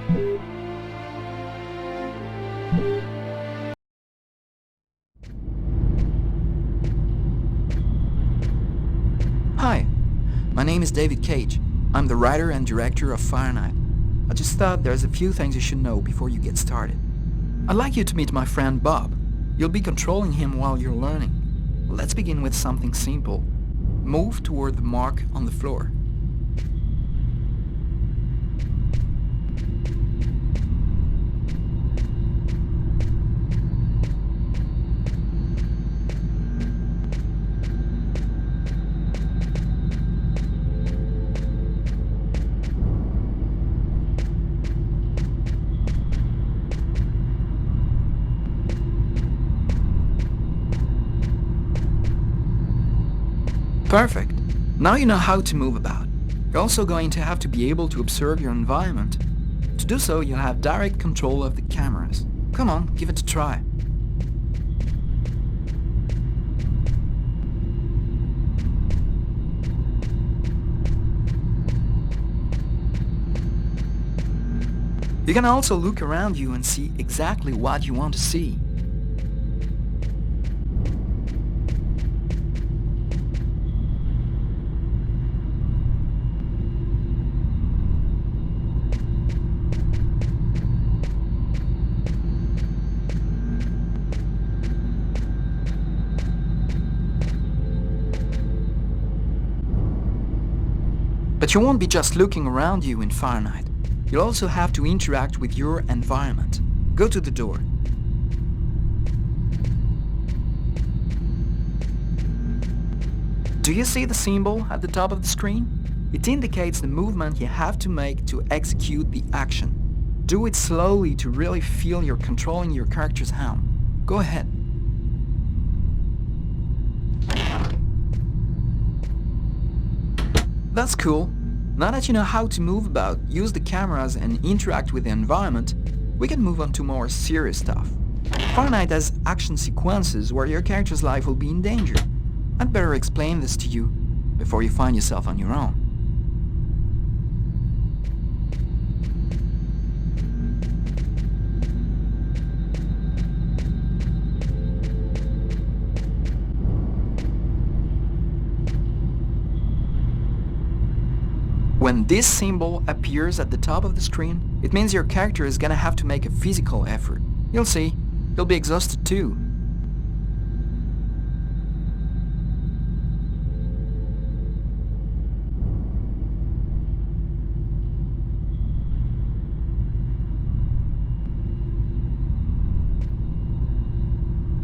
Hi, my name is David Cage. I'm the writer and director of Fahrenheit. I just thought there's a few things you should know before you get started. I'd like you to meet my friend Bob. You'll be controlling him while you're learning. Let's begin with something simple. Move toward the mark on the floor. Perfect. Now you know how to move about. You're also going to have to be able to observe your environment. To do so, you'll have direct control of the cameras. Come on, give it a try. You can also look around you and see exactly what you want to see. But you won't be just looking around you in Fahrenheit. You'll also have to interact with your environment. Go to the door. Do you see the symbol at the top of the screen? It indicates the movement you have to make to execute the action. Do it slowly to really feel you're controlling your character's hand. Go ahead. That's cool. Now that you know how to move about, use the cameras and interact with the environment, we can move on to more serious stuff. Fahrenheit has action sequences where your character's life will be in danger. I'd better explain this to you before you find yourself on your own. When this symbol appears at the top of the screen, it means your character is gonna have to make a physical effort. You'll see, you'll be exhausted too.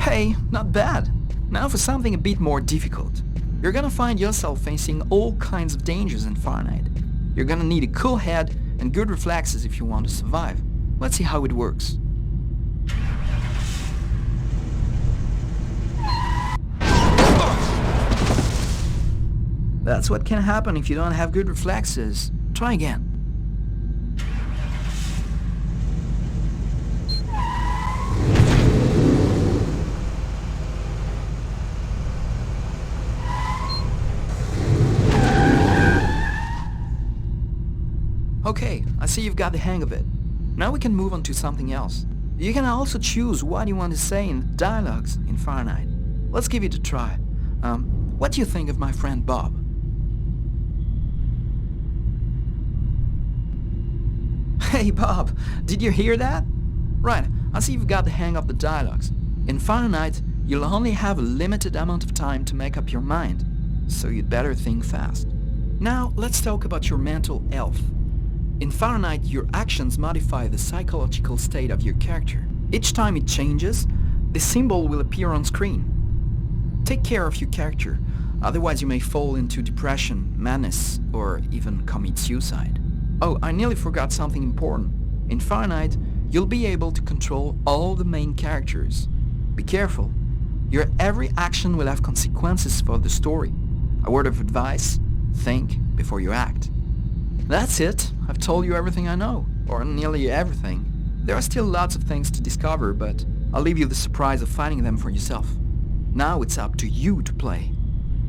Hey, not bad. Now for something a bit more difficult. You're gonna find yourself facing all kinds of dangers in Fahrenheit. You're gonna need a cool head and good reflexes if you want to survive. Let's see how it works. That's what can happen if you don't have good reflexes. Try again. Okay, I see you've got the hang of it. Now we can move on to something else. You can also choose what you want to say in the dialogues in Fahrenheit. Let's give it a try. What do you think of my friend Bob? Hey Bob, did you hear that? Right, I see you've got the hang of the dialogues. In Fahrenheit, you'll only have a limited amount of time to make up your mind, so you'd better think fast. Now, let's talk about your mental health. In Fahrenheit, your actions modify the psychological state of your character. Each time it changes, the symbol will appear on screen. Take care of your character, otherwise you may fall into depression, madness, or even commit suicide. Oh, I nearly forgot something important. In Fahrenheit, you'll be able to control all the main characters. Be careful. Your every action will have consequences for the story. A word of advice, think before you act. That's it. I've told you everything I know, or nearly everything. There are still lots of things to discover, but I'll leave you the surprise of finding them for yourself. Now it's up to you to play.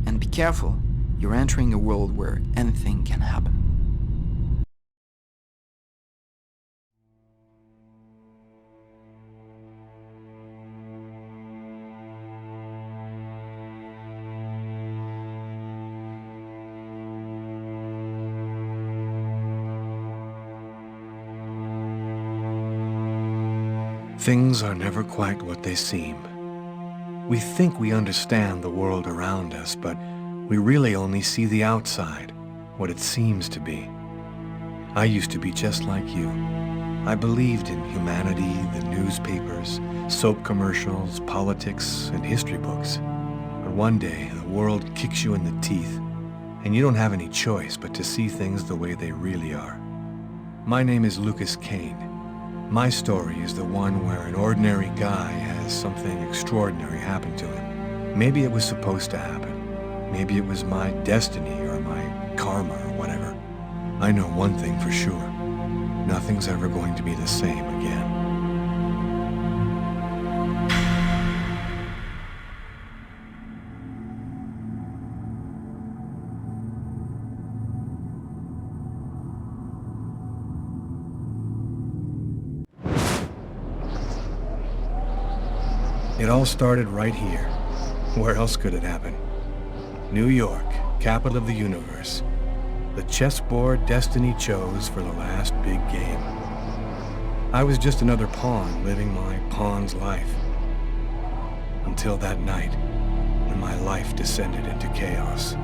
And be careful, you're entering a world where anything can happen. Things are never quite what they seem. We think we understand the world around us, but we really only see the outside, what it seems to be. I used to be just like you. I believed in humanity, the newspapers, soap commercials, politics, and history books. But one day, the world kicks you in the teeth, and you don't have any choice but to see things the way they really are. My name is Lucas Kane. My story is the one where an ordinary guy has something extraordinary happen to him. Maybe it was supposed to happen. Maybe it was my destiny or my karma or whatever. I know one thing for sure. Nothing's ever going to be the same again. It all started right here. Where else could it happen? New York, capital of the universe. The chessboard destiny chose for the last big game. I was just another pawn living my pawn's life. Until that night, when my life descended into chaos.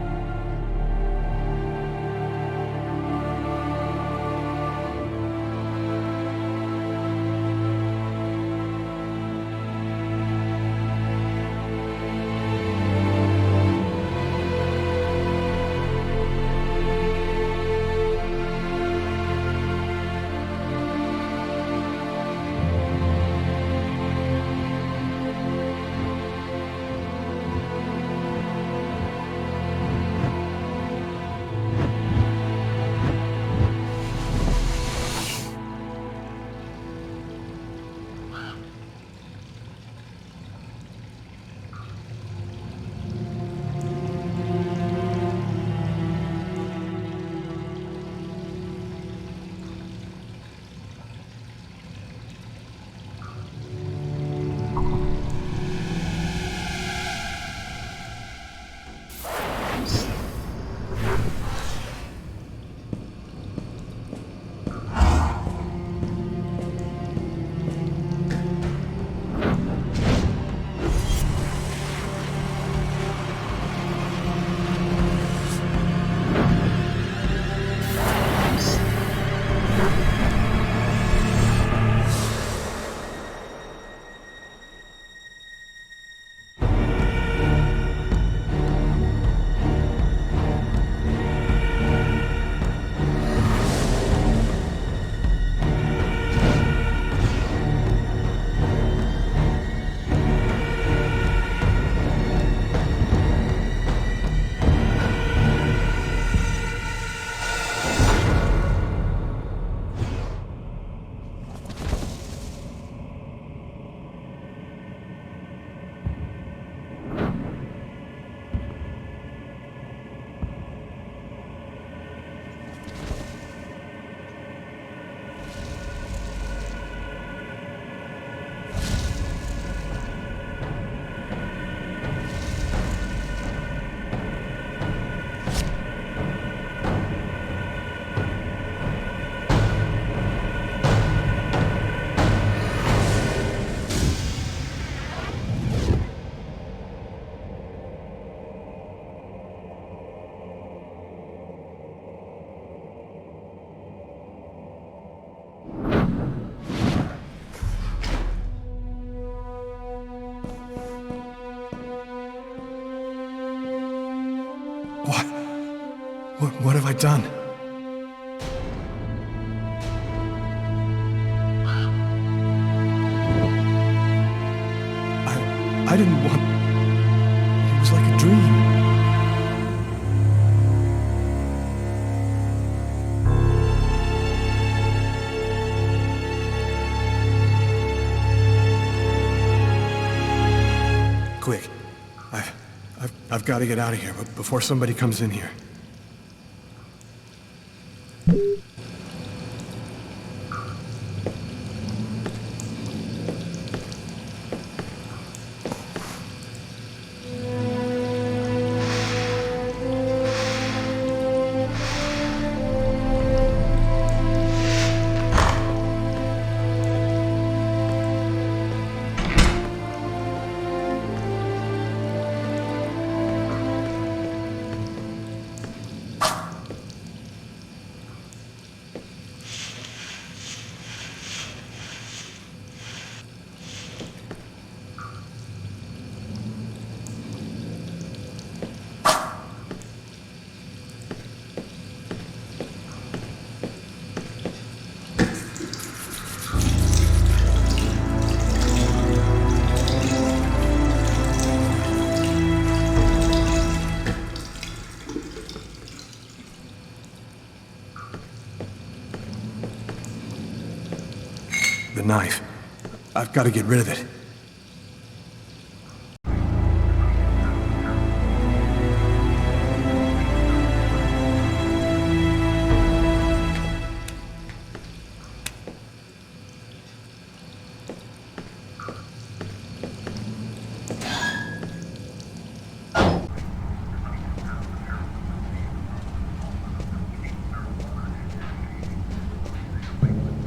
What have I done? I didn't want... It was like a dream. Quick. I've got to get out of here before somebody comes in here. The knife. I've got to get rid of it.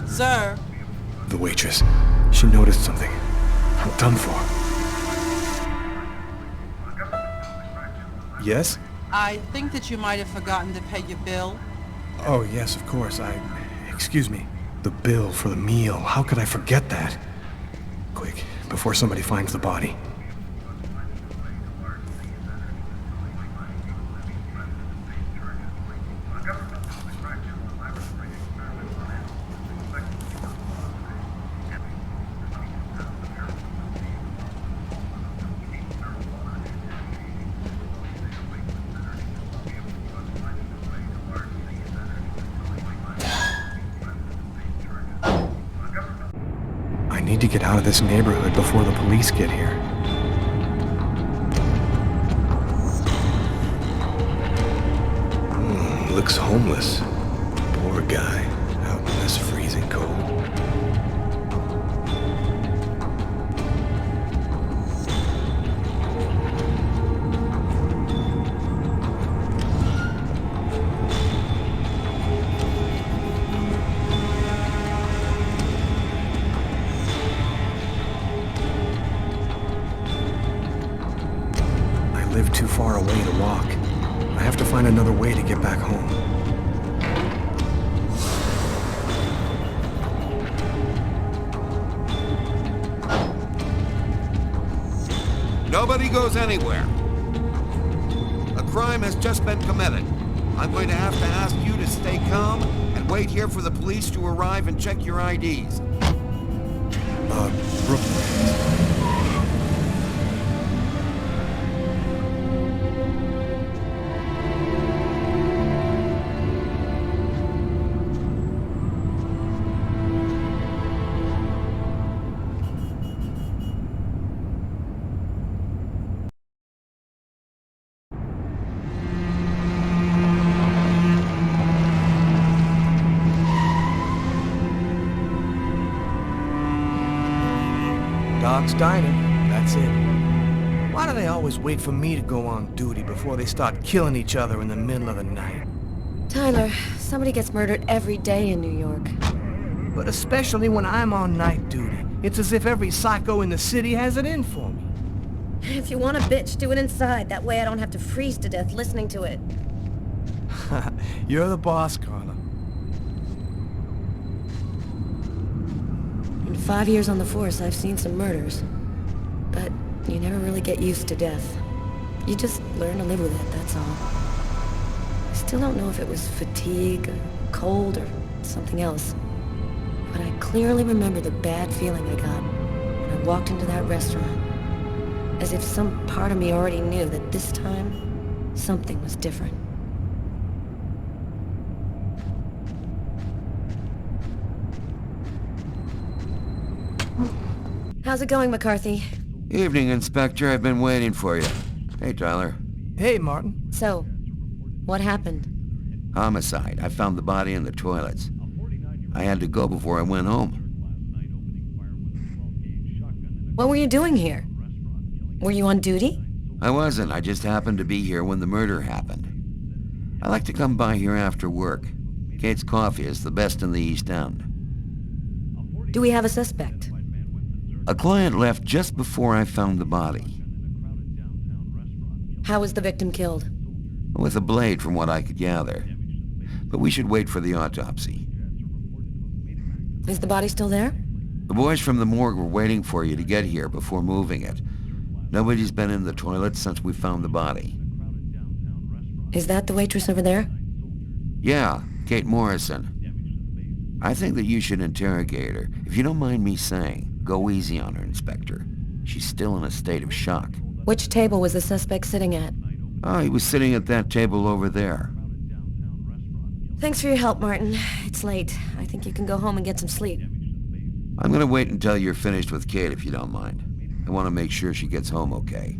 Sir? The waitress. She noticed something. I'm done for. Yes? I think that you might have forgotten to pay your bill. Oh, yes, of course. Excuse me. The bill for the meal. How could I forget that? Quick, before somebody finds the body. I need to get out of this neighborhood before the police get here. Looks homeless. Poor guy, out in this freezing cold. I live too far away to walk. I have to find another way to get back home. Nobody goes anywhere. A crime has just been committed. I'm going to have to ask you to stay calm and wait here for the police to arrive and check your IDs. Doc's Diner, that's it. Why do they always wait for me to go on duty before they start killing each other in the middle of the night? Tyler, somebody gets murdered every day in New York. But especially when I'm on night duty. It's as if every psycho in the city has it in for me. If you want a bitch, do it inside. That way I don't have to freeze to death listening to it. You're the boss, Carla. In 5 years on the force, I've seen some murders. But you never really get used to death. You just learn to live with it, that's all. I still don't know if it was fatigue, or cold, or something else. But I clearly remember the bad feeling I got when I walked into that restaurant. As if some part of me already knew that this time, something was different. How's it going, McCarthy? Evening, Inspector. I've been waiting for you. Hey, Tyler. Hey, Martin. So, what happened? Homicide. I found the body in the toilets. I had to go before I went home. What were you doing here? Were you on duty? I wasn't. I just happened to be here when the murder happened. I like to come by here after work. Kate's Coffee is the best in the East End. Do we have a suspect? A client left just before I found the body. How was the victim killed? With a blade, from what I could gather. But we should wait for the autopsy. Is the body still there? The boys from the morgue were waiting for you to get here before moving it. Nobody's been in the toilet since we found the body. Is that the waitress over there? Yeah, Kate Morrison. I think that you should interrogate her. If you don't mind me saying, go easy on her, Inspector. She's still in a state of shock. Which table was the suspect sitting at? Oh, he was sitting at that table over there. Thanks for your help, Martin. It's late. I think you can go home and get some sleep. I'm gonna wait until you're finished with Kate, if you don't mind. I want to make sure she gets home okay.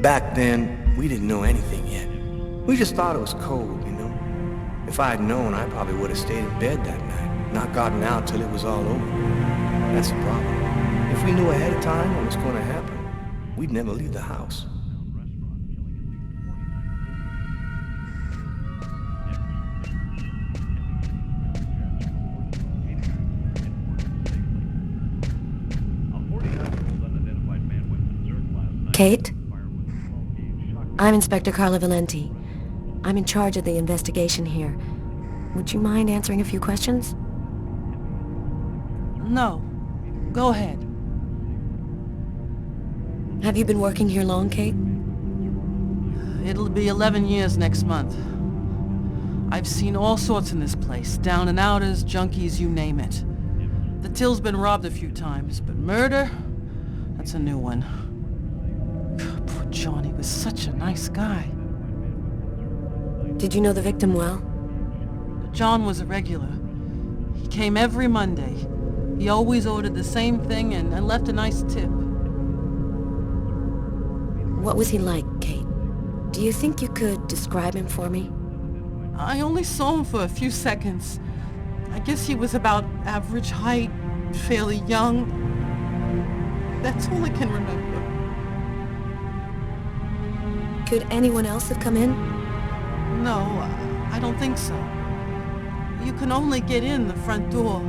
Back then, we didn't know anything yet. We just thought it was cold, you know? If I had known, I probably would have stayed in bed that night, not gotten out till it was all over. That's the problem. If we knew ahead of time what was going to happen, we'd never leave the house. Kate? I'm Inspector Carla Valenti. I'm in charge of the investigation here. Would you mind answering a few questions? No. Go ahead. Have you been working here long, Kate? It'll be 11 years next month. I've seen all sorts in this place. Down and outers, junkies, you name it. The till's been robbed a few times, but murder? That's a new one. Poor John, he was such a nice guy. Did you know the victim well? John was a regular. He came every Monday. He always ordered the same thing and left a nice tip. What was he like, Kate? Do you think you could describe him for me? I only saw him for a few seconds. I guess he was about average height, fairly young. That's all I can remember. Could anyone else have come in? No, I don't think so. You can only get in the front door.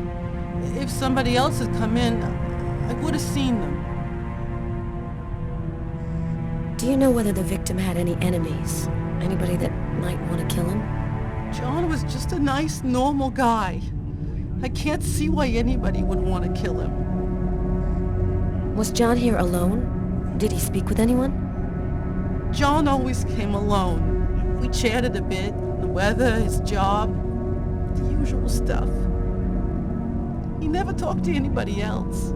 If somebody else had come in, I would have seen them. Do you know whether the victim had any enemies? Anybody that might want to kill him? John was just a nice, normal guy. I can't see why anybody would want to kill him. Was John here alone? Did he speak with anyone? John always came alone. We chatted a bit, the weather, his job, the usual stuff. He never talked to anybody else.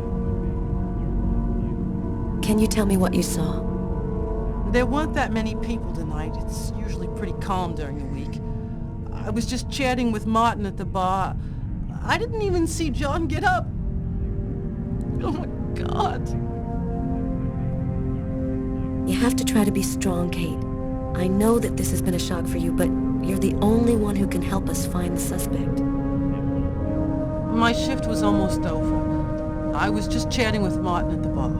Can you tell me what you saw? There weren't that many people tonight. It's usually pretty calm during the week. I was just chatting with Martin at the bar. I didn't even see John get up. Oh my God. You have to try to be strong, Kate. I know that this has been a shock for you, but you're the only one who can help us find the suspect. My shift was almost over. I was just chatting with Martin at the bar.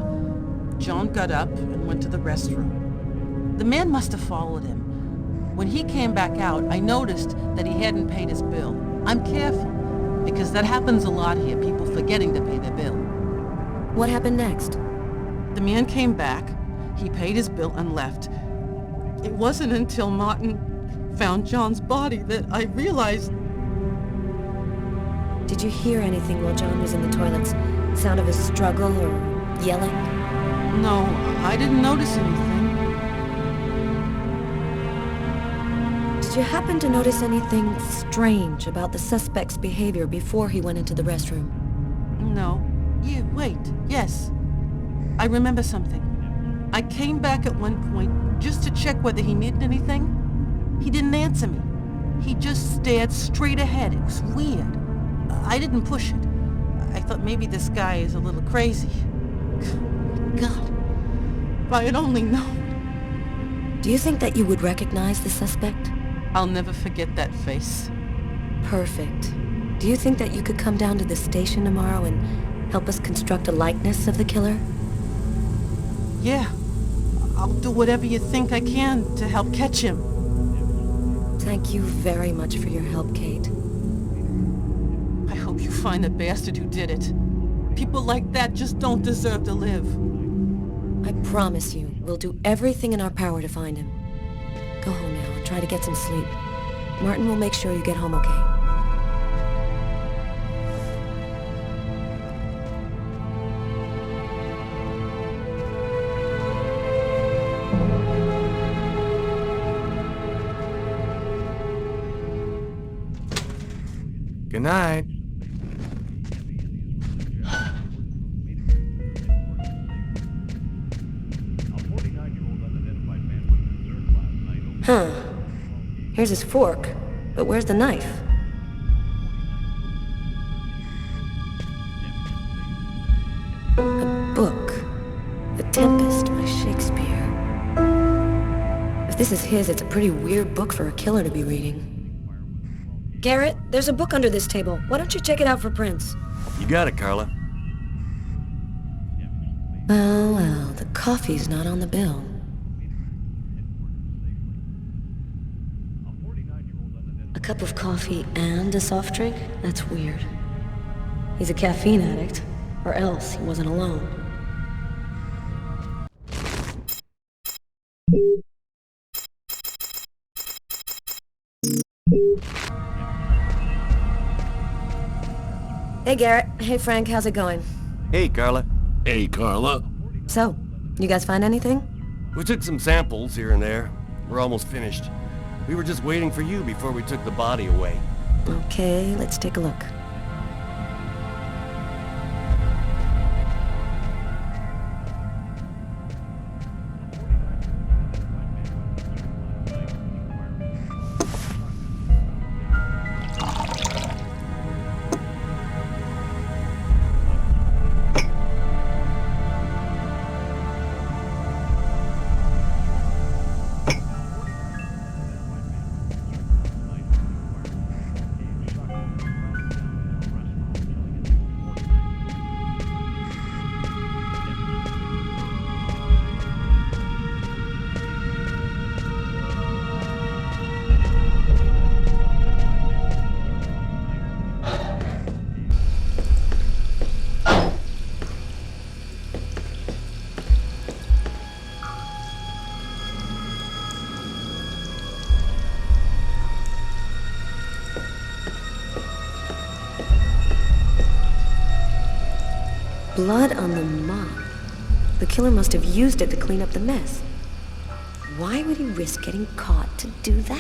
John got up and went to the restroom. The man must have followed him. When he came back out, I noticed that he hadn't paid his bill. I'm careful, because that happens a lot here, people forgetting to pay their bill. What happened next? The man came back, he paid his bill and left. It wasn't until Martin found John's body that I realized... Did you hear anything while John was in the toilets? Sound of a struggle or yelling? No, I didn't notice anything. Did you happen to notice anything strange about the suspect's behavior before he went into the restroom? No. Wait, yes. I remember something. I came back at one point just to check whether he needed anything. He didn't answer me. He just stared straight ahead. It was weird. I didn't push it. I thought maybe this guy is a little crazy. God, if I had only known. Do you think that you would recognize the suspect? I'll never forget that face. Perfect. Do you think that you could come down to the station tomorrow and help us construct a likeness of the killer? Yeah. I'll do whatever you think I can to help catch him. Thank you very much for your help, Kate. I hope you find the bastard who did it. People like that just don't deserve to live. I promise you, we'll do everything in our power to find him. Go home now and try to get some sleep. Martin will make sure you get home okay. Good night. Huh. Here's his fork, but where's the knife? A book. The Tempest by Shakespeare. If this is his, it's a pretty weird book for a killer to be reading. Garrett, there's a book under this table. Why don't you check it out for prints? You got it, Carla. Well, the coffee's not on the bill. A cup of coffee and a soft drink? That's weird. He's a caffeine addict, or else he wasn't alone. Hey Garrett. Hey Frank, how's it going? Hey, Carla. Hey, Carla. So, you guys find anything? We took some samples here and there. We're almost finished. We were just waiting for you before we took the body away. Okay, let's take a look. Blood on the mop. The killer must have used it to clean up the mess. Why would he risk getting caught to do that?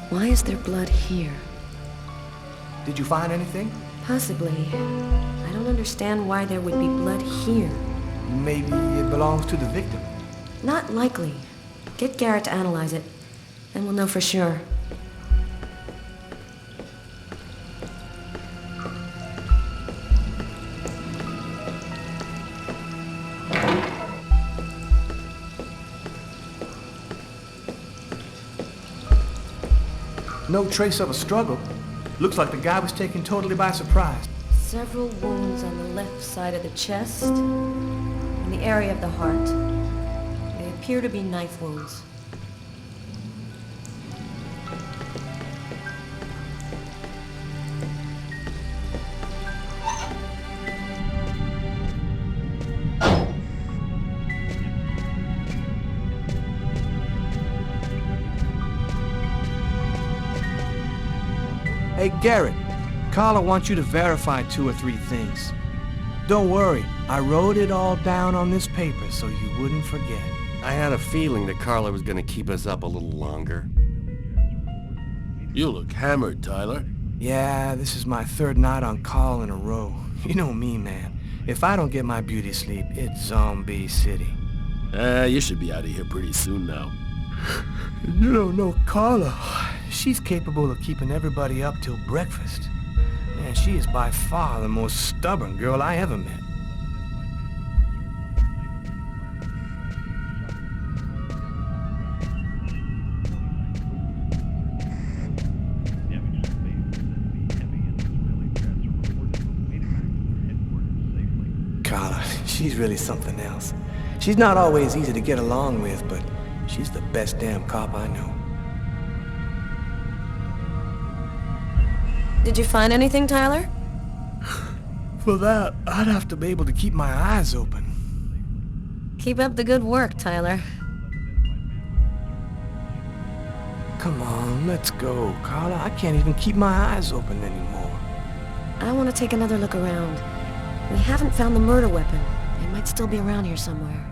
Why is there blood here? Did you find anything? Possibly. I don't understand why there would be blood here. Maybe it belongs to the victim. Not likely. Get Garrett to analyze it, then we'll know for sure. No trace of a struggle. Looks like the guy was taken totally by surprise. Several wounds on the left side of the chest, in the area of the heart. They appear to be knife wounds. Hey, Garrett. Carla wants you to verify 2 or 3 things. Don't worry, I wrote it all down on this paper so you wouldn't forget. I had a feeling that Carla was gonna keep us up a little longer. You look hammered, Tyler. Yeah, this is my 3rd night on call in a row. You know me, man. If I don't get my beauty sleep, it's Zombie City. You should be out of here pretty soon now. You don't know Carla. She's capable of keeping everybody up till breakfast. Man, she is by far the most stubborn girl I ever met. Carla, she's really something else. She's not always easy to get along with, but she's the best damn cop I know. Did you find anything, Tyler? For that, I'd have to be able to keep my eyes open. Keep up the good work, Tyler. Come on, let's go, Carla. I can't even keep my eyes open anymore. I want to take another look around. We haven't found the murder weapon. It might still be around here somewhere.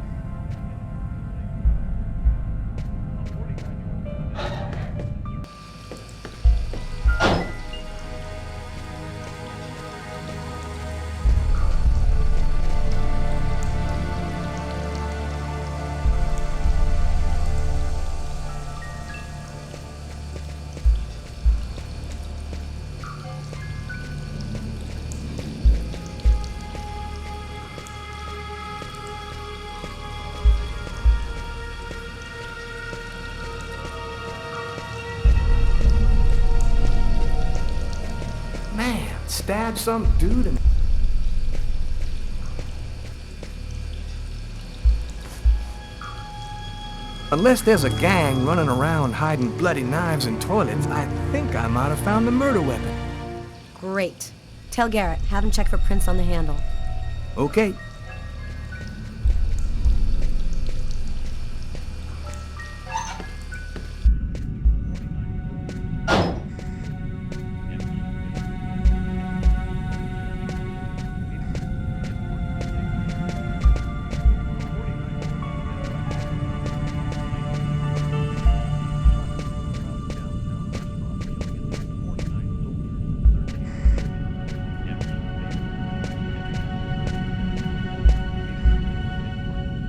stabbed some dude and... Unless there's a gang running around hiding bloody knives in toilets, I think I might have found the murder weapon. Great. Tell Garrett, have him check for prints on the handle. Okay.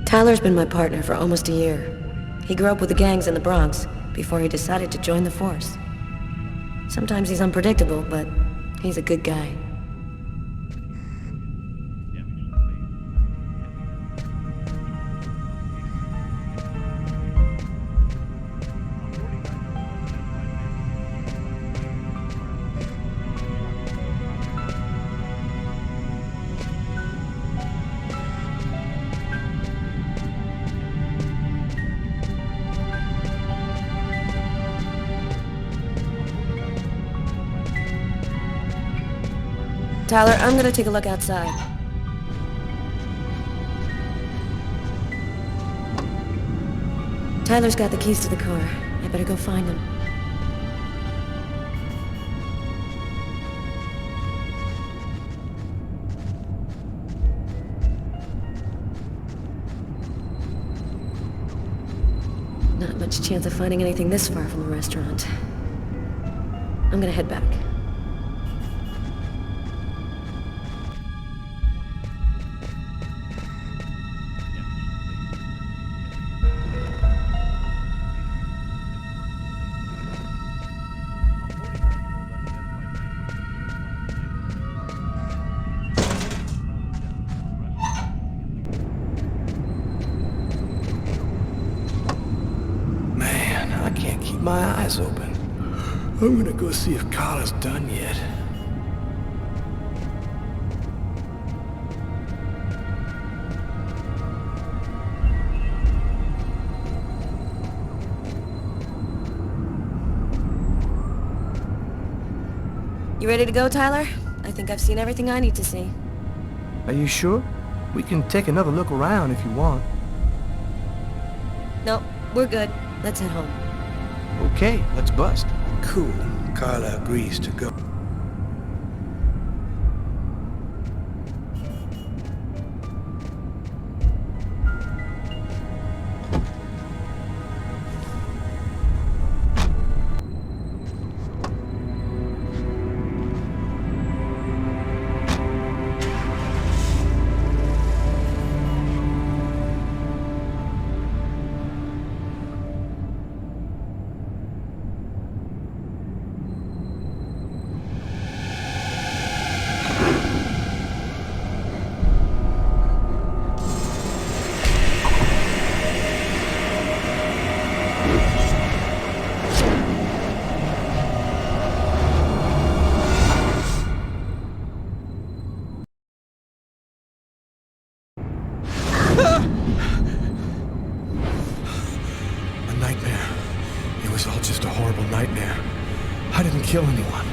Tyler's been my partner for almost a year. He grew up with the gangs in the Bronx before he decided to join the force. Sometimes he's unpredictable, but he's a good guy. Tyler, I'm gonna take a look outside. Tyler's got the keys to the car. I better go find him. Not much chance of finding anything this far from the restaurant. I'm gonna head back. My eyes open. I'm gonna go see if Carla's done yet. You ready to go, Tyler? I think I've seen everything I need to see. Are you sure? We can take another look around if you want. Nope, we're good. Let's head home. Okay, let's bust. Cool. Carla agrees to go. Nightmare. I didn't kill anyone.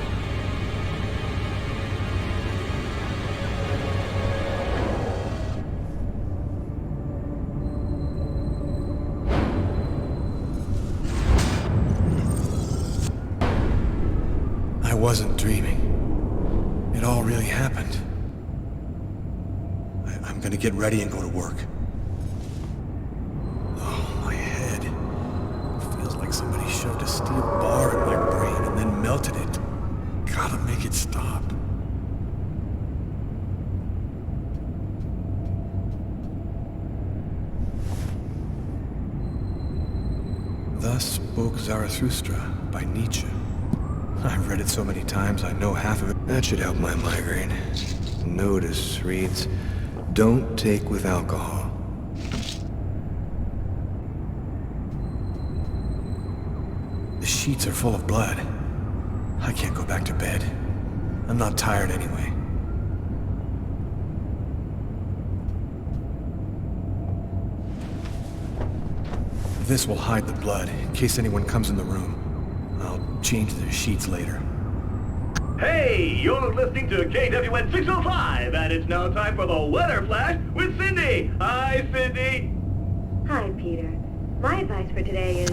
I wasn't dreaming. It all really happened. I'm gonna get ready and go to work. Oh, my head. Feels like somebody shoved a steel bar in my brain and then melted it. Gotta make it stop. Thus spoke Zarathustra by Nietzsche. I've read it so many times I know half of it. That should help my migraine. Notice reads, "Don't take with alcohol." The sheets are full of blood. I can't go back to bed. I'm not tired anyway. This will hide the blood, in case anyone comes in the room. I'll change the sheets later. Hey, you're listening to KWN 605, and it's now time for the Weather Flash with Cindy. Hi, Cindy. Hi, Peter. My advice for today is...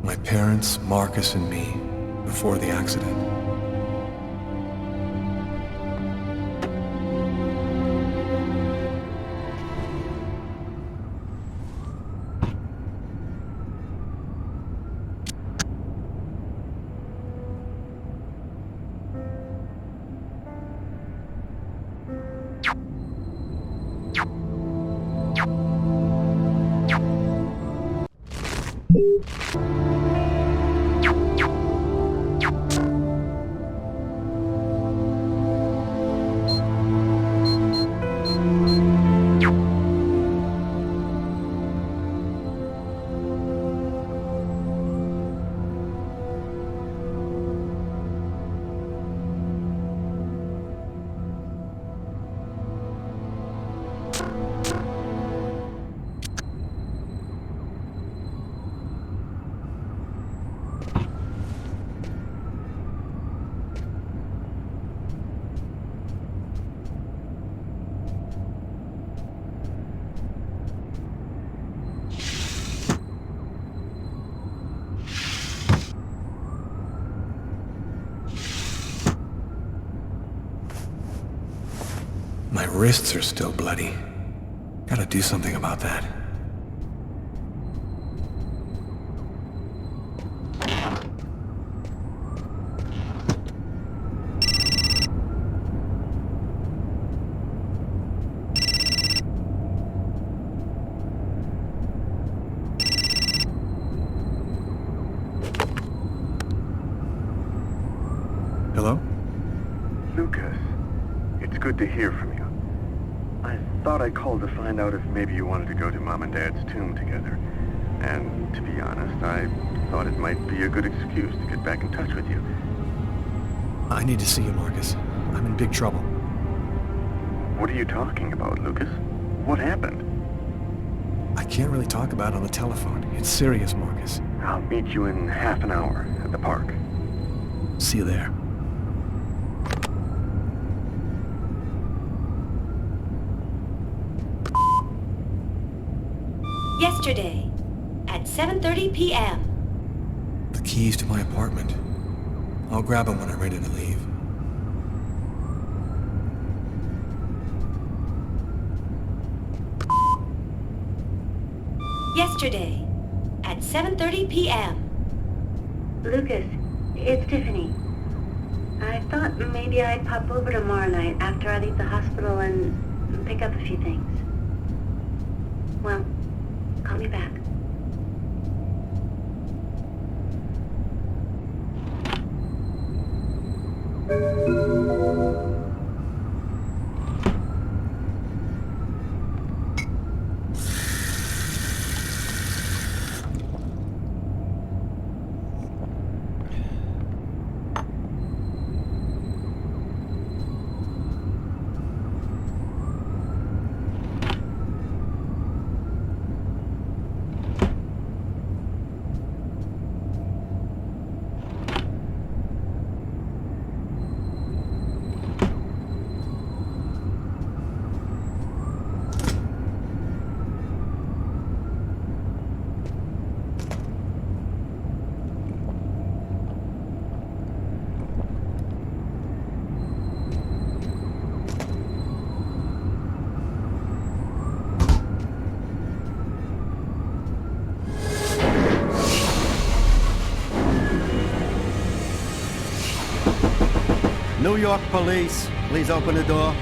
My parents, Marcus, and me, before the accident. My wrists are still bloody. Gotta do something about that. Hello? Lucas, it's good to hear from you. I thought I called to find out if maybe you wanted to go to Mom and Dad's tomb together. And to be honest, I thought it might be a good excuse to get back in touch with you. I need to see you, Marcus. I'm in big trouble. What are you talking about, Lucas? What happened? I can't really talk about it on the telephone. It's serious, Marcus. I'll meet you in half an hour at the park. See you there. Yesterday, at 7:30 p.m. The keys to my apartment. I'll grab them when I'm ready to leave. Yesterday, at 7:30 p.m. Lucas, it's Tiffany. I thought maybe I'd pop over tomorrow night after I leave the hospital and pick up a few things. Well, call me back. New York police, please open the door.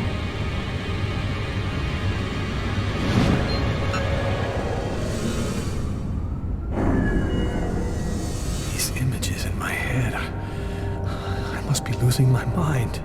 be losing my mind.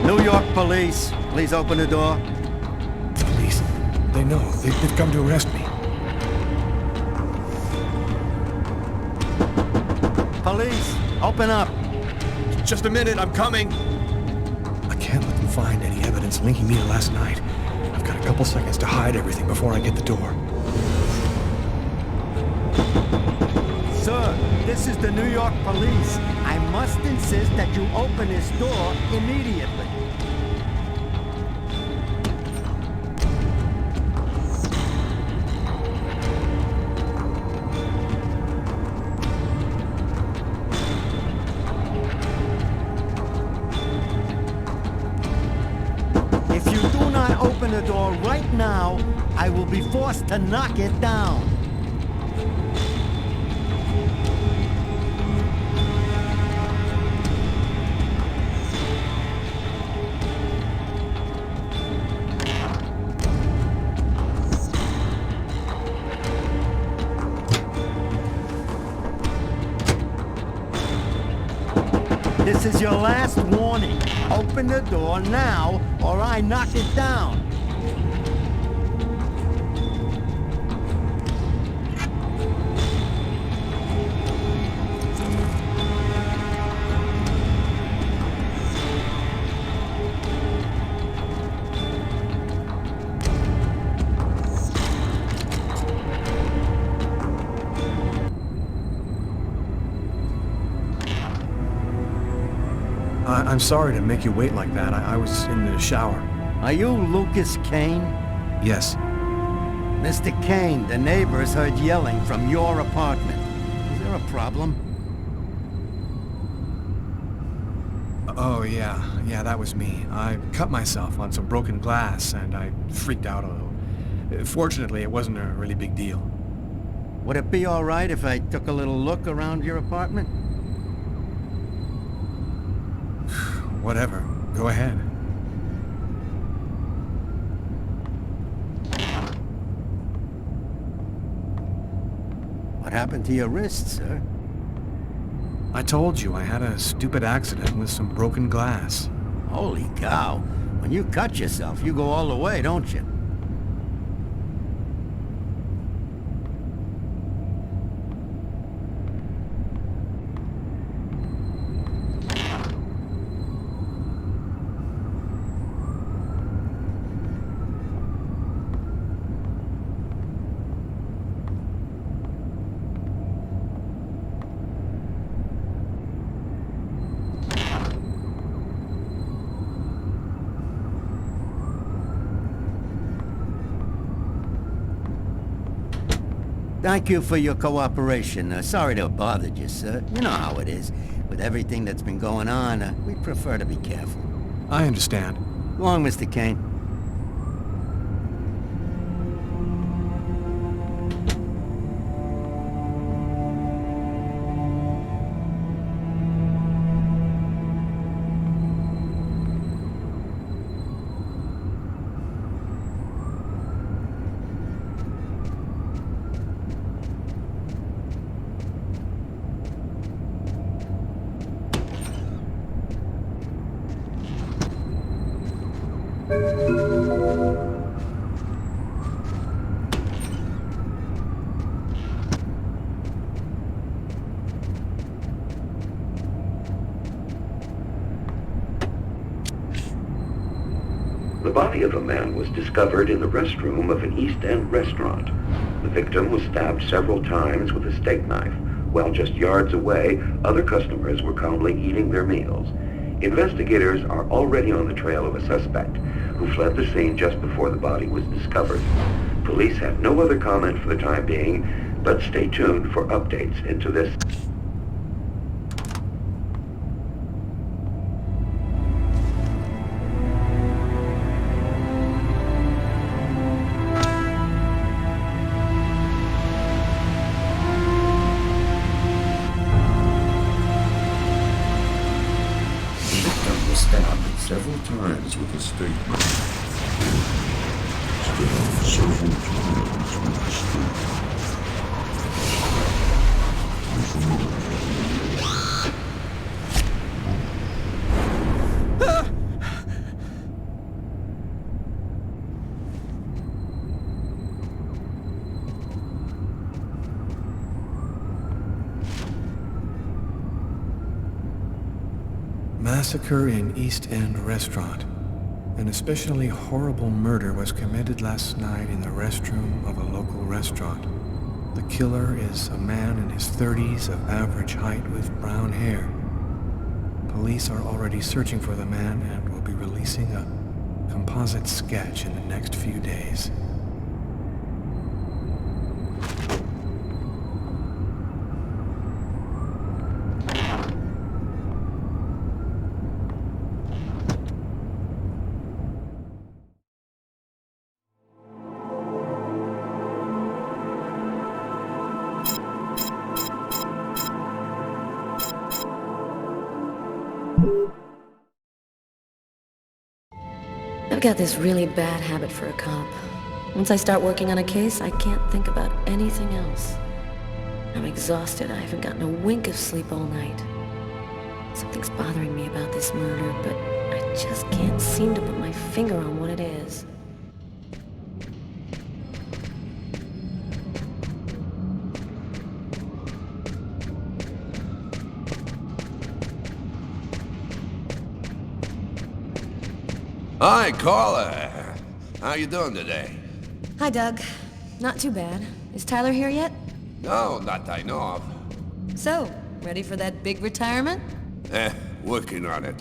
New York police, please open the door. Police? They know. They've come to arrest me. Police, open up. Just a minute, I'm coming. I can't let them find any evidence linking me to last night. I've got a couple seconds to hide everything before I get the door. Sir, this is the New York police. I must insist that you open this door immediately. If you do not open the door right now, I will be forced to knock it down. This is your last warning. Open the door now, or I knock it down. I'm sorry to make you wait like that. I was in the shower. Are you Lucas Kane? Yes. Mr. Kane, the neighbors heard yelling from your apartment. Is there a problem? Oh, yeah. Yeah, that was me. I cut myself on some broken glass, and I freaked out a little. Fortunately, it wasn't a really big deal. Would it be all right if I took a little look around your apartment? Whatever. Go ahead. What happened to your wrist, sir? I told you I had a stupid accident with some broken glass. Holy cow. When you cut yourself, you go all the way, don't you? Thank you for your cooperation. Sorry to have bothered you, sir. You know how it is. With everything that's been going on, we prefer to be careful. I understand. Go on, Mr. Kane. The body of a man was discovered in the restroom of an East End restaurant. The victim was stabbed several times with a steak knife, while just yards away, other customers were calmly eating their meals. Investigators are already on the trail of a suspect who fled the scene just before the body was discovered. Police have no other comment for the time being, but stay tuned for updates into this. Stabbed several times with a steak knife. Stabbed several times with a steak Massacre in East End restaurant. An especially horrible murder was committed last night in the restroom of a local restaurant. The killer is a man in his 30s of average height with brown hair. Police are already searching for the man and will be releasing a composite sketch in the next few days. I've got this really bad habit for a cop. Once I start working on a case, I can't think about anything else. I'm exhausted. I haven't gotten a wink of sleep all night. Something's bothering me about this murder, but I just can't seem to put my finger on what it is. Hi, Carla. How you doing today? Hi, Doug. Not too bad. Is Tyler here yet? No, not that I know of. So, ready for that big retirement? Working on it.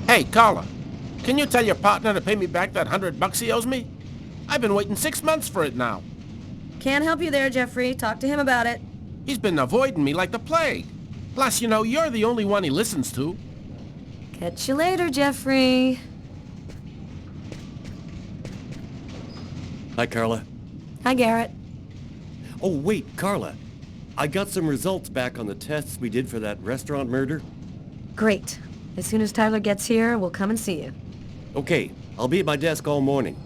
Hey, Carla, can you tell your partner to pay me back that $100 he owes me? I've been waiting 6 months for it now. Can't help you there, Jeffrey. Talk to him about it. He's been avoiding me like the plague. Plus, you know, you're the only one he listens to. Catch you later, Jeffrey. Hi, Carla. Hi, Garrett. Oh, wait, Carla. I got some results back on the tests we did for that restaurant murder. Great. As soon as Tyler gets here, we'll come and see you. Okay, I'll be at my desk all morning.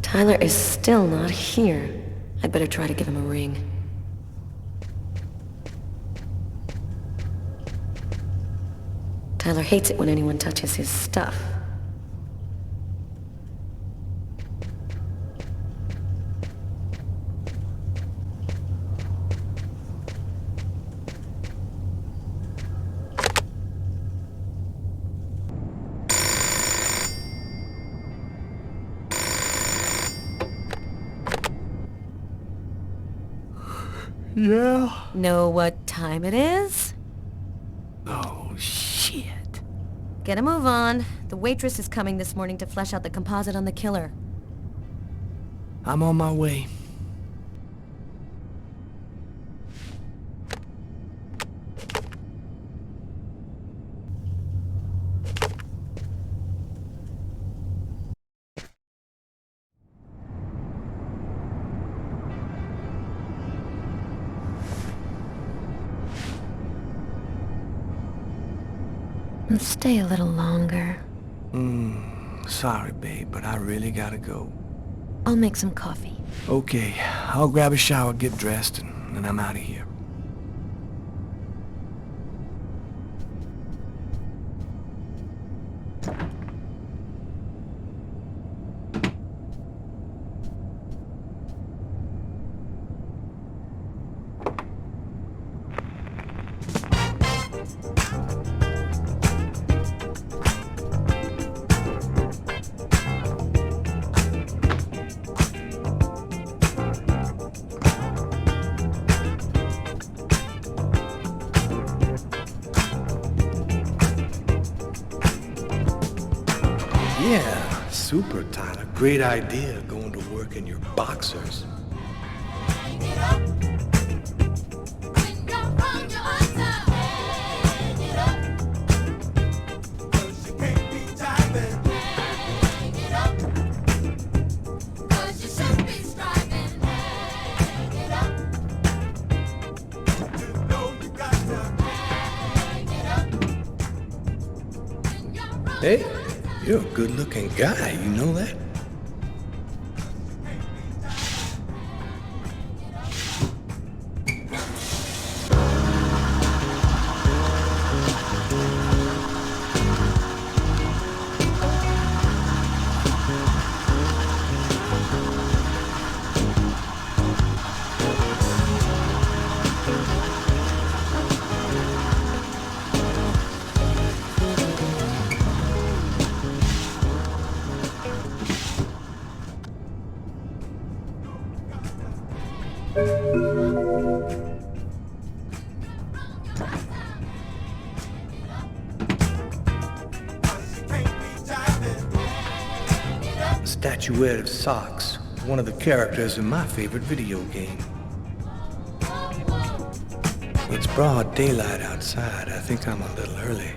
Tyler is still not here. I'd better try to give him a ring. Tyler hates it when anyone touches his stuff. Yeah? Know what time it is? Oh, shit. Get a move on. The waitress is coming this morning to flesh out the composite on the killer. I'm on my way. Stay a little longer. Sorry, babe, but I really gotta go. I'll make some coffee. Okay, I'll grab a shower, get dressed, and then I'm out of here. Yeah, super, Tyler. Great idea, going to work in your boxers. Hey, you're a good-looking guy, you know that? Statuette of Socks, one of the characters in my favorite video game. It's broad daylight outside. I think I'm a little early.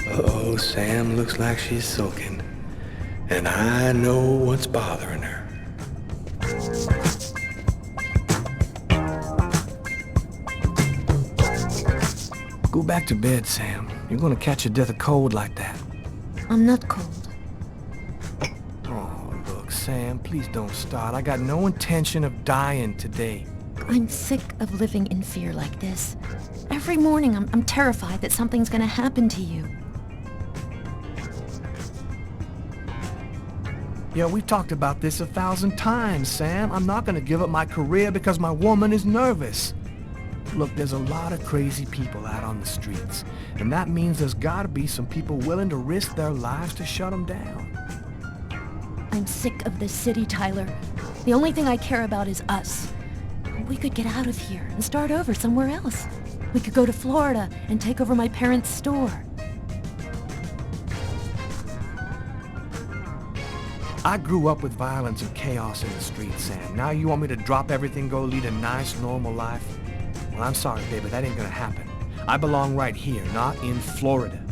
Uh-oh, Sam looks like she's sulking. And I know what's bothering her. Go back to bed, Sam. You're gonna catch a death of cold like that. I'm not cold. Oh, look, Sam, please don't start. I got no intention of dying today. I'm sick of living in fear like this. Every morning I'm terrified that something's gonna happen to you. Yeah, we've talked about this 1,000 times, Sam. I'm not gonna give up my career because my woman is nervous. Look, there's a lot of crazy people out on the streets, and that means there's gotta be some people willing to risk their lives to shut them down. I'm sick of this city, Tyler. The only thing I care about is us. We could get out of here and start over somewhere else. We could go to Florida and take over my parents' store. I grew up with violence and chaos in the streets, Sam. Now you want me to drop everything, go lead a nice, normal life? Well, I'm sorry, babe, but that ain't gonna happen. I belong right here, not in Florida.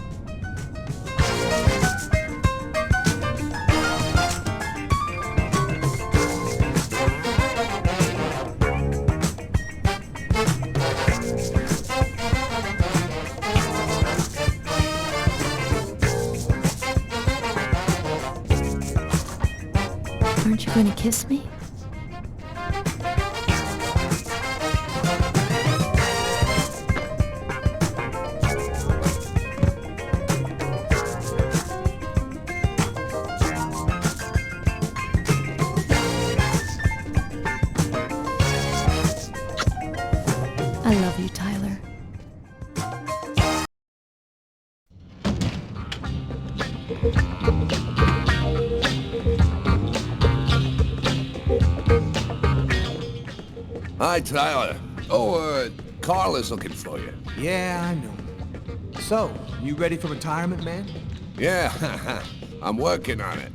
Aren't you going to kiss me? I love you, Tyler. Hi, Tyler. Oh, Carla's looking for you. Yeah, I know. So, you ready for retirement, man? Yeah, I'm working on it.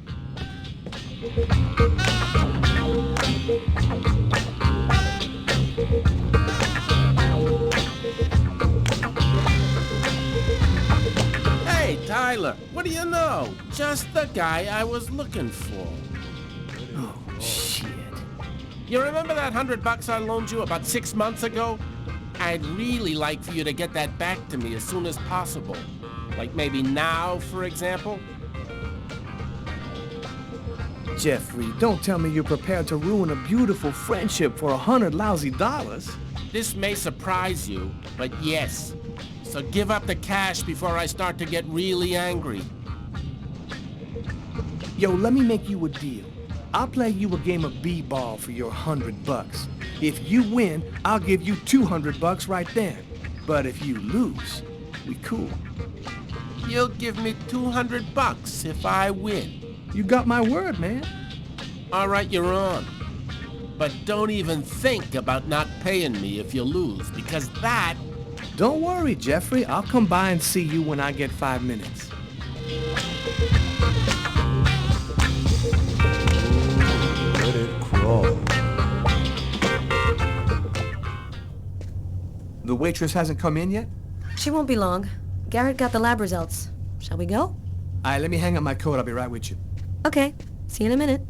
Hey, Tyler, what do you know? Just the guy I was looking for. Oh, shit. You remember that $100 I loaned you about 6 months ago? I'd really like for you to get that back to me as soon as possible. Like maybe now, for example? Jeffrey, don't tell me you're prepared to ruin a beautiful friendship for $100 lousy. This may surprise you, but yes. So give up the cash before I start to get really angry. Yo, let me make you a deal. I'll play you a game of b-ball for your $100. If you win, I'll give you $200 right then. But if you lose, we cool. You'll give me $200 if I win. You got my word, man. All right, you're on. But don't even think about not paying me if you lose, because that... Don't worry, Jeffrey. I'll come by and see you when I get 5 minutes. Let it crawl. The waitress hasn't come in yet? She won't be long. Garrett got the lab results. Shall we go? All right, let me hang up my coat. I'll be right with you. Okay. See you in a minute.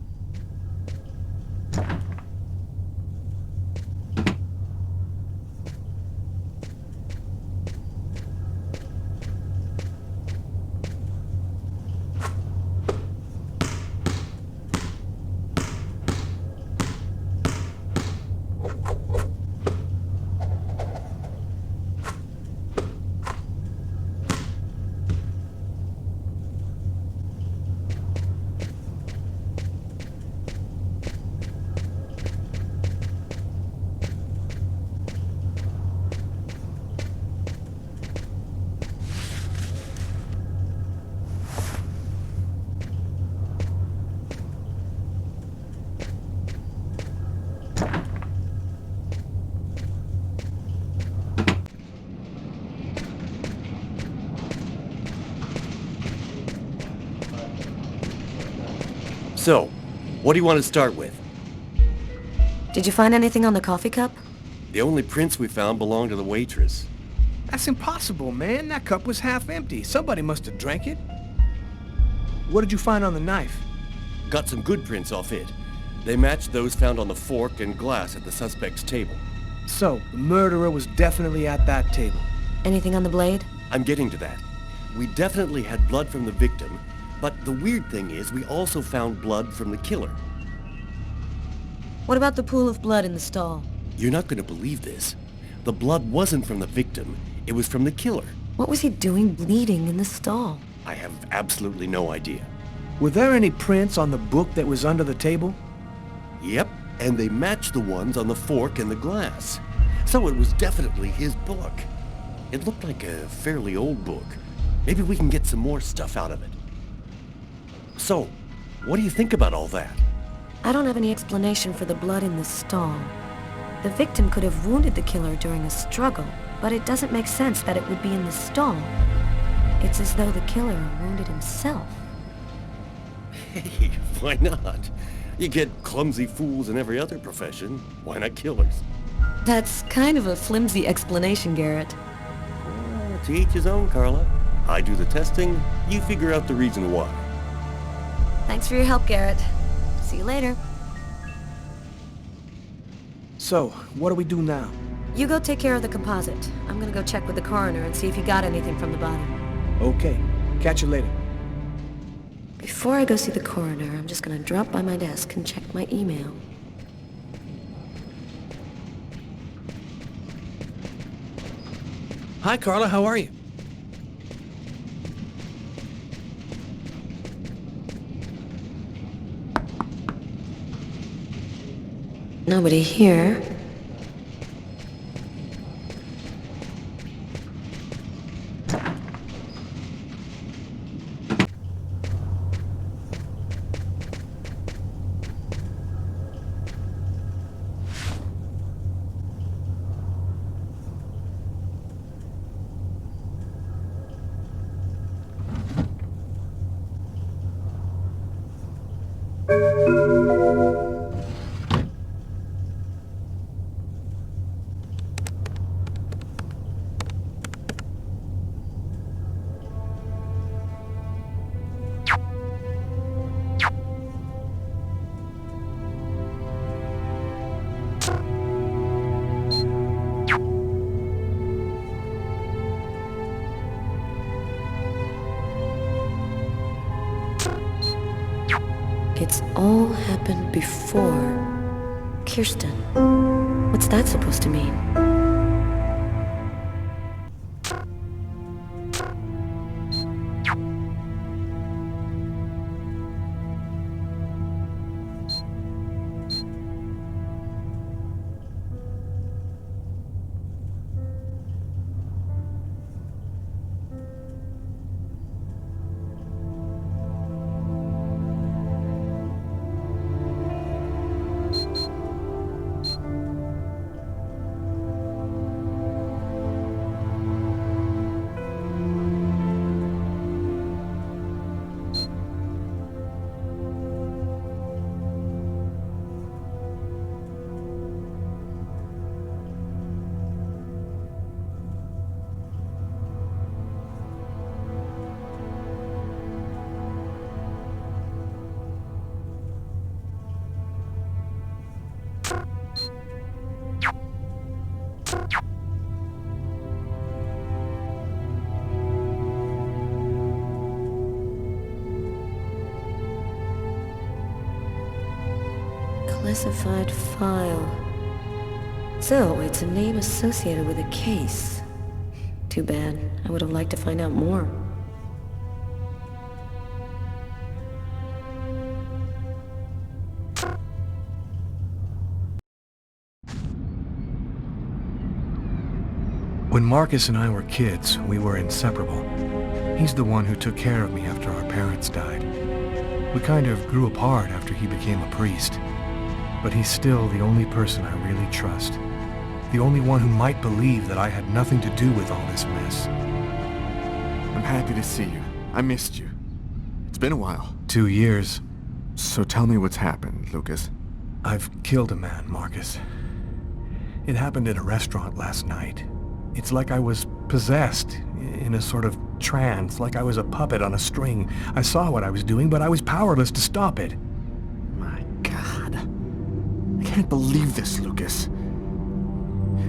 So, what do you want to start with? Did you find anything on the coffee cup? The only prints we found belonged to the waitress. That's impossible, man. That cup was half empty. Somebody must have drank it. What did you find on the knife? Got some good prints off it. They matched those found on the fork and glass at the suspect's table. So, the murderer was definitely at that table. Anything on the blade? I'm getting to that. We definitely had blood from the victim, but the weird thing is we also found blood from the killer. What about the pool of blood in the stall? You're not going to believe this. The blood wasn't from the victim. It was from the killer. What was he doing bleeding in the stall? I have absolutely no idea. Were there any prints on the book that was under the table? Yep, and they matched the ones on the fork and the glass. So it was definitely his book. It looked like a fairly old book. Maybe we can get some more stuff out of it. So, what do you think about all that? I don't have any explanation for the blood in the stall. The victim could have wounded the killer during a struggle, but it doesn't make sense that it would be in the stall. It's as though the killer wounded himself. Hey, why not? You get clumsy fools in every other profession. Why not killers? That's kind of a flimsy explanation, Garrett. To each his own, Carla. I do the testing, you figure out the reason why. Thanks for your help, Garrett. See you later. So, what do we do now? You go take care of the composite. I'm gonna go check with the coroner and see if he got anything from the body. Okay. Catch you later. Before I go see the coroner, I'm just gonna drop by my desk and check my email. Hi, Carla. How are you? Nobody here. It's all happened before. Kirsten. What's that supposed to mean? Classified file. So, it's a name associated with a case. Too bad. I would have liked to find out more. When Marcus and I were kids, we were inseparable. He's the one who took care of me after our parents died. We kind of grew apart after he became a priest. But he's still the only person I really trust. The only one who might believe that I had nothing to do with all this mess. I'm happy to see you. I missed you. It's been a while. 2 years. So tell me what's happened, Lucas. I've killed a man, Marcus. It happened at a restaurant last night. It's like I was possessed, in a sort of trance, like I was a puppet on a string. I saw what I was doing, but I was powerless to stop it. My God. I can't believe this, Lucas.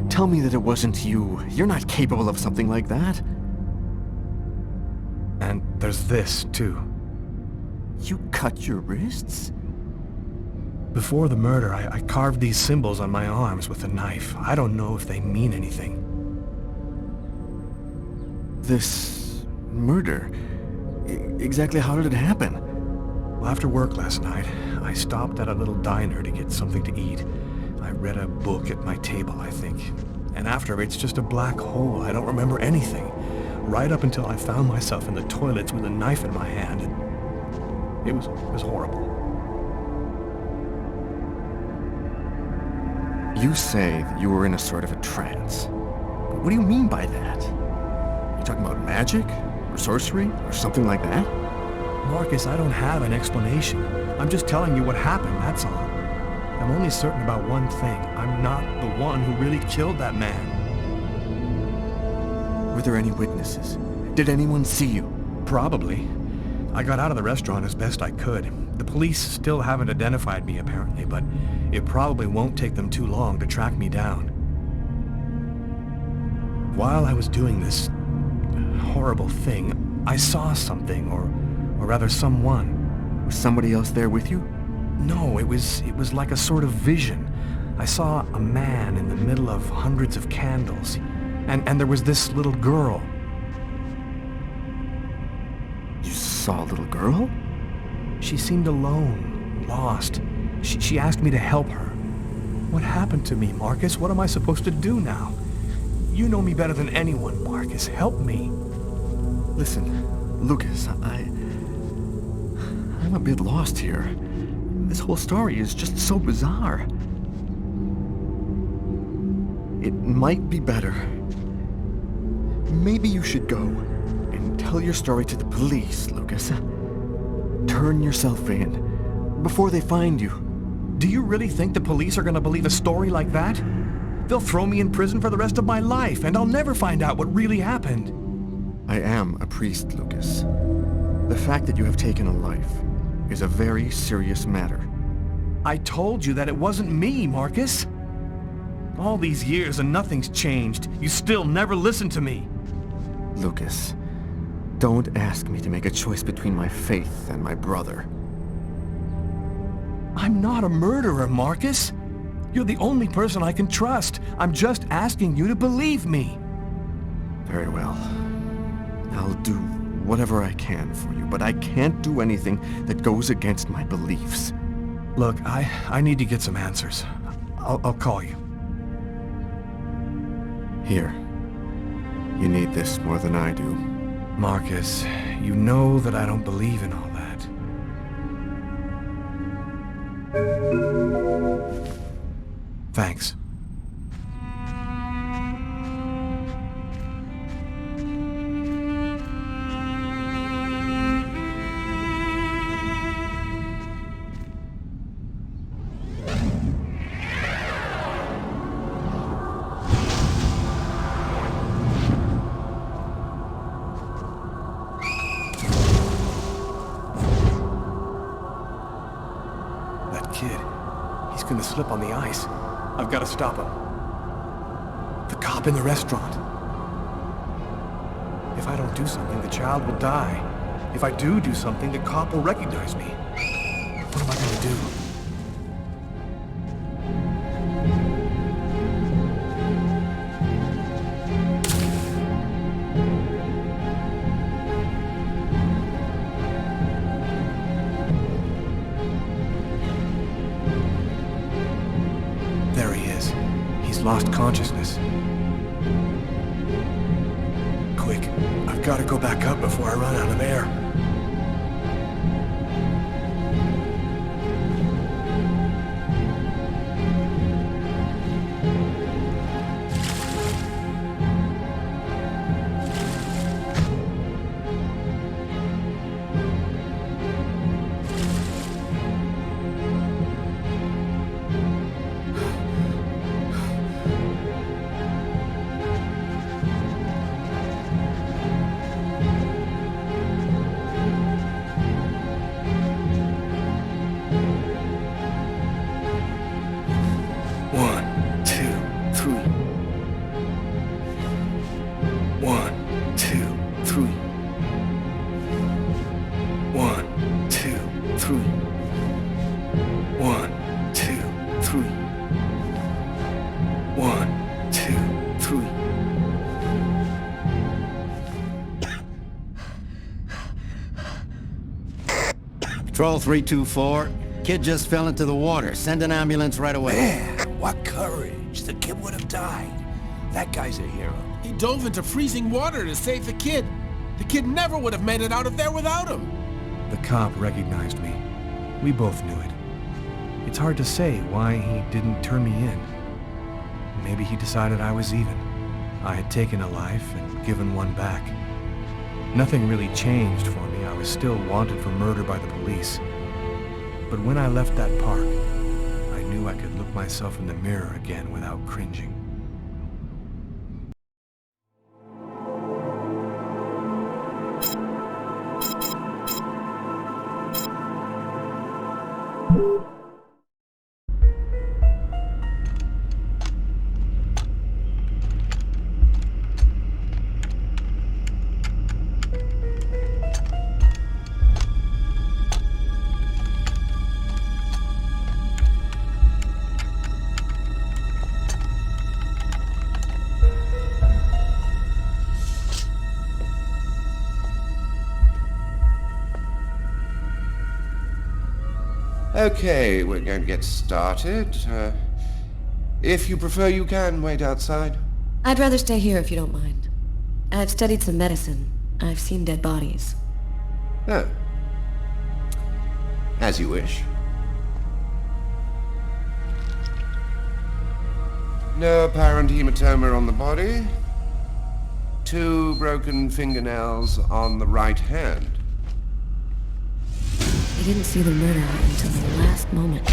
Tell me that it wasn't you. You're not capable of something like that. And there's this, too. You cut your wrists? Before the murder, I carved these symbols on my arms with a knife. I don't know if they mean anything. This murder? Exactly how did it happen? Well, after work last night, I stopped at a little diner to get something to eat. I read a book at my table, I think. And after, it's just a black hole. I don't remember anything. Right up until I found myself in the toilets with a knife in my hand. It was horrible. You say that you were in a sort of a trance. But what do you mean by that? You talking about magic? Or sorcery? Or something like that? Marcus, I don't have an explanation. I'm just telling you what happened, that's all. I'm only certain about one thing. I'm not the one who really killed that man. Were there any witnesses? Did anyone see you? Probably. I got out of the restaurant as best I could. The police still haven't identified me, apparently, but it probably won't take them too long to track me down. While I was doing this horrible thing, I saw something, or rather someone. Was somebody else there with you? No, it was like a sort of vision. I saw a man in the middle of hundreds of candles, and there was this little girl. You saw a little girl? She seemed alone, lost. She asked me to help her. What happened to me, Marcus? What am I supposed to do now? You know me better than anyone, Marcus. Help me. Listen, Lucas, I'm a bit lost here. This whole story is just so bizarre. It might be better. Maybe you should go and tell your story to the police, Lucas. Turn yourself in before they find you. Do you really think the police are going to believe a story like that? They'll throw me in prison for the rest of my life, and I'll never find out what really happened. I am a priest, Lucas. The fact that you have taken a life is a very serious matter. I told you that it wasn't me, Marcus. All these years and nothing's changed. You still never listen to me. Lucas, don't ask me to make a choice between my faith and my brother. I'm not a murderer, Marcus. You're the only person I can trust. I'm just asking you to believe me. Very well. I'll do whatever I can for you, but I can't do anything that goes against my beliefs. Look, I need to get some answers. I'll call you. Here. You need this more than I do. Marcus, you know that I don't believe in all that. Thanks. He's gonna slip on the ice. I've got to stop him. The cop in the restaurant. If I don't do something, the child will die. If I do something, the cop will recognize me. What am I gonna do? Lost consciousness. Quick, I've got to go back up before I run out of air. Patrol 324. Kid just fell into the water. Send an ambulance right away. Man, what courage. The kid would have died. That guy's a hero. He dove into freezing water to save the kid. The kid never would have made it out of there without him. The cop recognized me. We both knew it. It's hard to say why he didn't turn me in. Maybe he decided I was even. I had taken a life and given one back. Nothing really changed for me. I was still wanted for murder by the police. But when I left that park, I knew I could look myself in the mirror again without cringing. Okay, we're going to get started. If you prefer, you can wait outside. I'd rather stay here if you don't mind. I've studied some medicine. I've seen dead bodies. Oh. As you wish. No apparent hematoma on the body. 2 broken fingernails on the right hand. He didn't see the murderer until the last moment.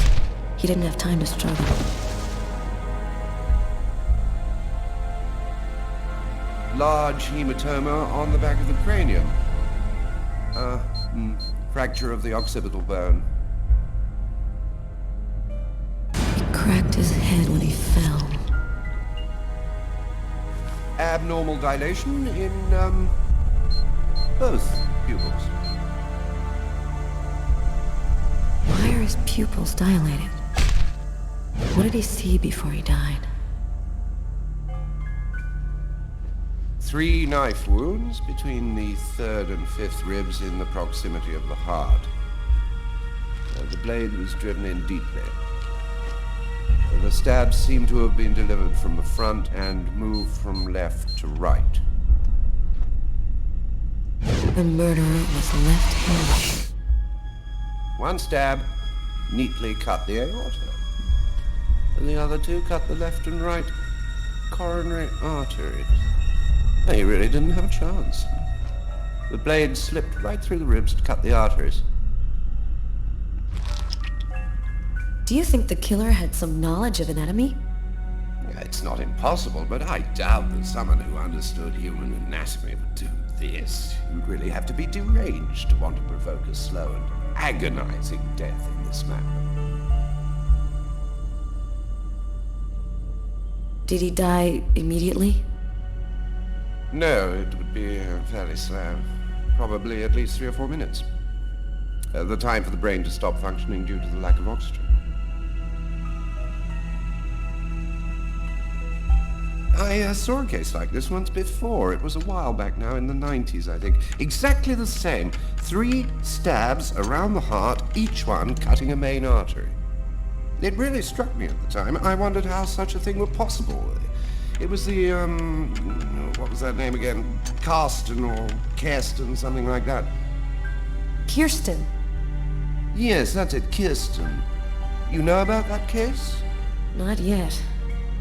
He didn't have time to struggle. Large hematoma on the back of the cranium. Fracture of the occipital bone. He cracked his head when he fell. Abnormal dilation in, both pupils. Why are his pupils dilated? What did he see before he died? 3 knife wounds between the 3rd and 5th ribs in the proximity of the heart. The blade was driven in deeply. The stabs seem to have been delivered from the front and moved from left to right. The murderer was left-handed. 1 stab neatly cut the aorta. And the other 2 cut the left and right coronary arteries. He really didn't have a chance. The blade slipped right through the ribs to cut the arteries. Do you think the killer had some knowledge of anatomy? It's not impossible, but I doubt that someone who understood human anatomy would do this. You'd really have to be deranged to want to provoke a slow and agonizing death in this manner. Did he die immediately? No, it would be fairly slow. Probably at least 3 or 4 minutes. The time for the brain to stop functioning due to the lack of oxygen. I saw a case like this once before. It was a while back now, in the 90s, I think. Exactly the same. 3 stabs around the heart, each one cutting a main artery. It really struck me at the time. I wondered how such a thing were possible. It was the, what was that name again? Karsten or Kirsten, something like that. Kirsten? Yes, that's it, Kirsten. You know about that case? Not yet.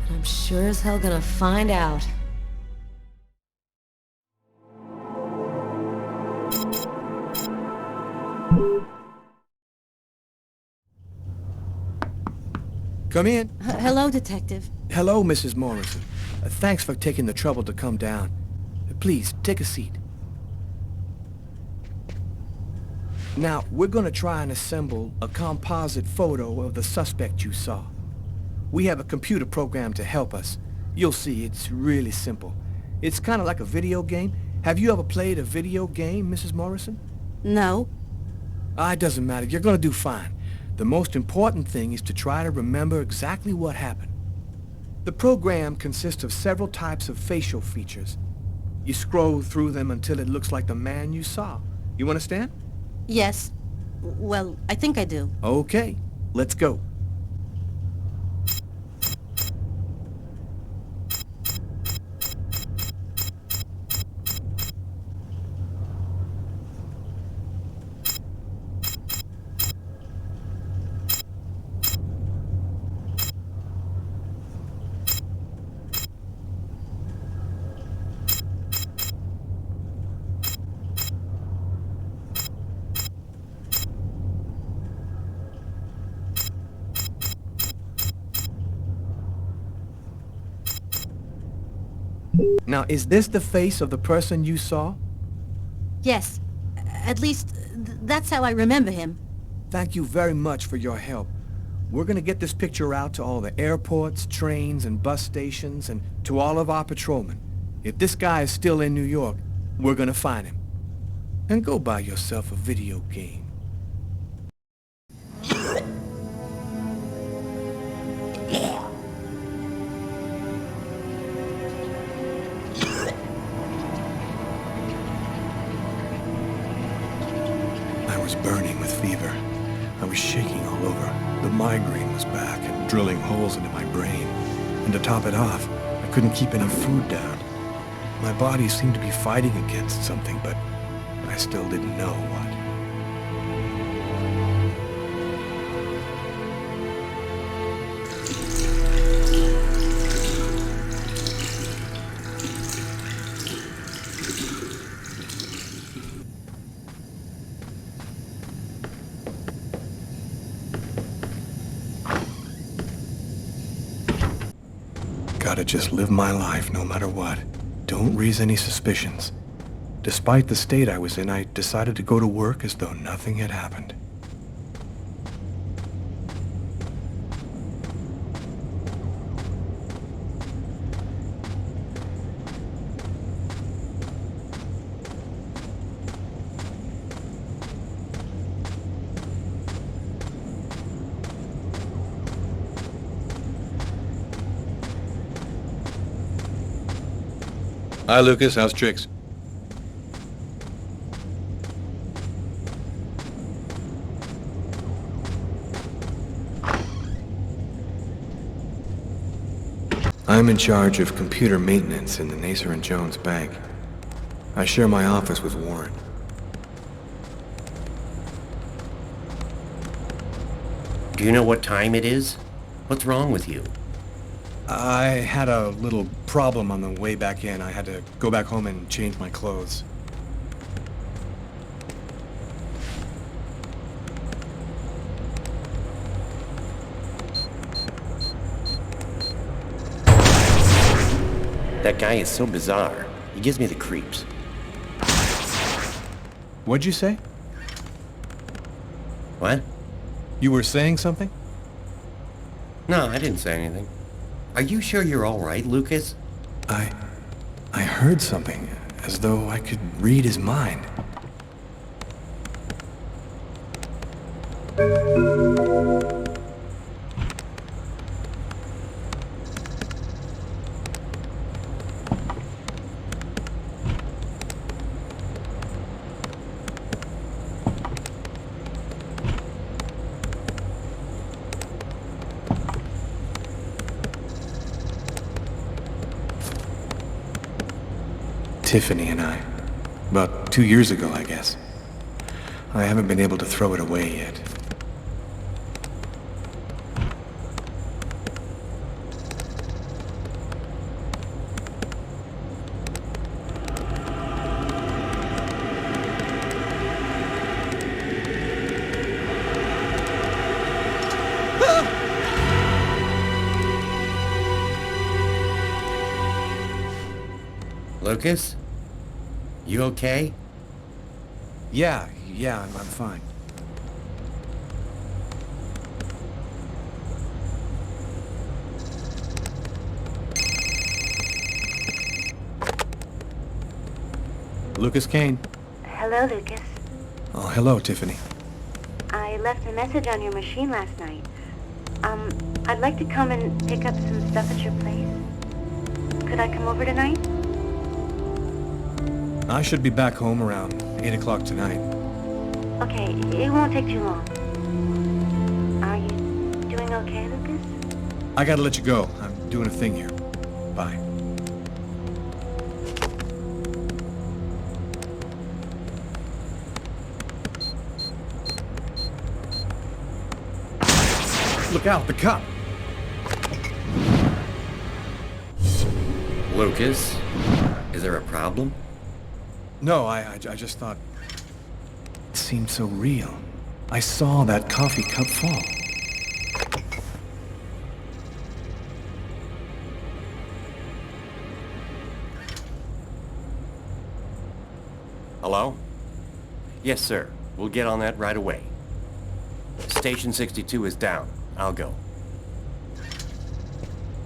But I'm sure as hell gonna find out. Come in. Hello, Detective. Hello, Mrs. Morrison. Thanks for taking the trouble to come down. Please, take a seat. Now, we're gonna try and assemble a composite photo of the suspect you saw. We have a computer program to help us. You'll see, it's really simple. It's kind of like a video game. Have you ever played a video game, Mrs. Morrison? No. It doesn't matter. You're gonna do fine. The most important thing is to try to remember exactly what happened. The program consists of several types of facial features. You scroll through them until it looks like the man you saw. You understand? Yes. Well, I think I do. Okay, let's go. Now, is this the face of the person you saw? Yes. At least, that's how I remember him. Thank you very much for your help. We're gonna get this picture out to all the airports, trains, and bus stations, and to all of our patrolmen. If this guy is still in New York, we're gonna find him. And go buy yourself a video game. I was burning with fever. I was shaking all over. The migraine was back and drilling holes into my brain. And to top it off, I couldn't keep any food down. My body seemed to be fighting against something, but I still didn't know what. Gotta just live my life no matter what. Don't raise any suspicions. Despite the state I was in, I decided to go to work as though nothing had happened. Hi, Lucas. How's tricks? I'm in charge of computer maintenance in the Nacer and Jones Bank. I share my office with Warren. Do you know what time it is? What's wrong with you? I had a little problem on the way back in. I had to go back home and change my clothes. That guy is so bizarre. He gives me the creeps. What'd you say? What? You were saying something? No, I didn't say anything. Are you sure you're all right, Lucas? I heard something, as though I could read his mind. Tiffany and I. About 2 years ago, I guess. I haven't been able to throw it away yet. Lucas? You okay? Yeah, I'm fine. Lucas Kane. Hello, Lucas. Oh, hello, Tiffany. I left a message on your machine last night. I'd like to come and pick up some stuff at your place. Could I come over tonight? I should be back home around 8 o'clock tonight. Okay, it won't take too long. Are you doing okay, Lucas? I gotta let you go. I'm doing a thing here. Bye. Look out, the cop! Lucas? Is there a problem? No, I just thought... It seemed so real. I saw that coffee cup fall. Hello? Yes, sir. We'll get on that right away. Station 62 is down. I'll go.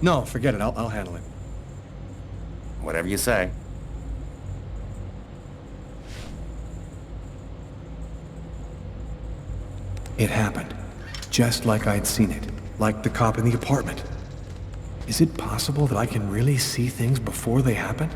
No, forget it. I'll handle it. Whatever you say. It happened. Just like I'd seen it. Like the cop in the apartment. Is it possible that I can really see things before they happen?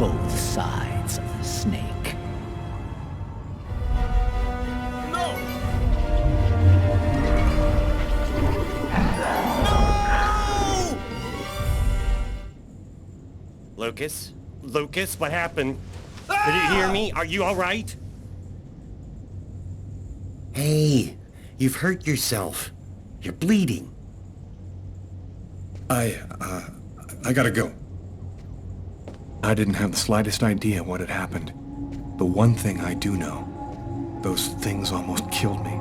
both sides of the snake. Lucas? Lucas, what happened? Did you hear me? Are you all right? Hey, you've hurt yourself. You're bleeding. I gotta go. I didn't have the slightest idea what had happened. The one thing I do know, those things almost killed me.